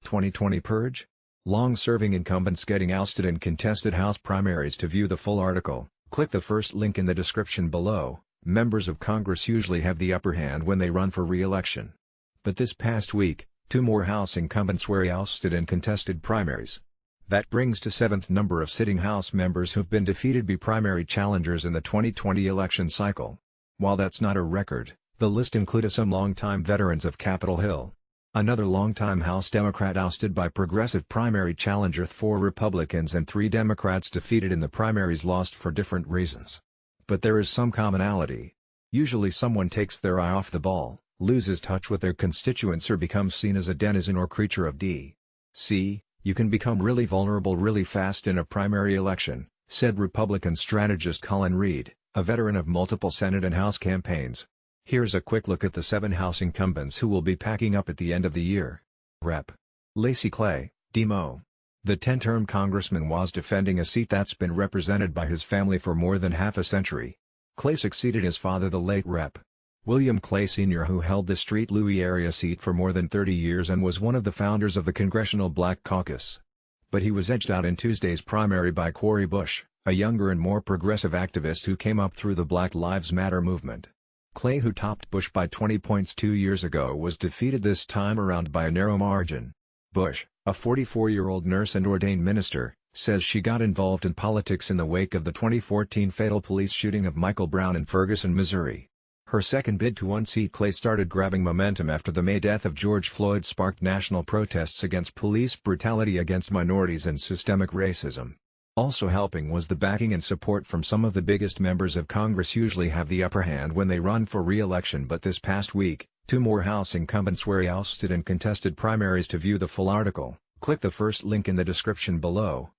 2020 purge? Long-serving incumbents getting ousted in contested House primaries. To view the full article, click the first link in the description below. Members of Congress usually have the upper hand when they run for re-election. But this past week, 2 more House incumbents were ousted in contested primaries. That brings to 7th number of sitting House members who've been defeated by primary challengers in the 2020 election cycle. While that's not a record, the list included some longtime veterans of Capitol Hill. Another longtime House Democrat ousted by progressive primary challenger 4 Republicans and 3 Democrats defeated in the primaries lost for different reasons. But there is some commonality. Usually someone takes their eye off the ball, loses touch with their constituents, or becomes seen as a denizen or creature of D.C. You can become really vulnerable really fast in a primary election, said Republican strategist Colin Reed, a veteran of multiple Senate and House campaigns. Here's a quick look at the 7 House incumbents who will be packing up at the end of the year. Rep. Lacy Clay, Demo. The 10-term congressman was defending a seat that's been represented by his family for more than half a century. Clay succeeded his father, the late Rep. William Clay Sr., who held the St. Louis area seat for more than 30 years and was one of the founders of the Congressional Black Caucus. But he was edged out in Tuesday's primary by Cori Bush, a younger and more progressive activist who came up through the Black Lives Matter movement. Clay, who topped Bush by 20 points 2 years ago, was defeated this time around by a narrow margin. Bush, a 44-year-old nurse and ordained minister, says she got involved in politics in the wake of the 2014 fatal police shooting of Michael Brown in Ferguson, Missouri. Her second bid to unseat Clay started grabbing momentum after the May death of George Floyd sparked national protests against police brutality against minorities and systemic racism. Also helping was the backing and support from some of the biggest members of Congress. Usually have the upper hand when they run for re-election, but this past week, 2 more House incumbents were ousted in contested primaries. To view the full article, click the first link in the description below.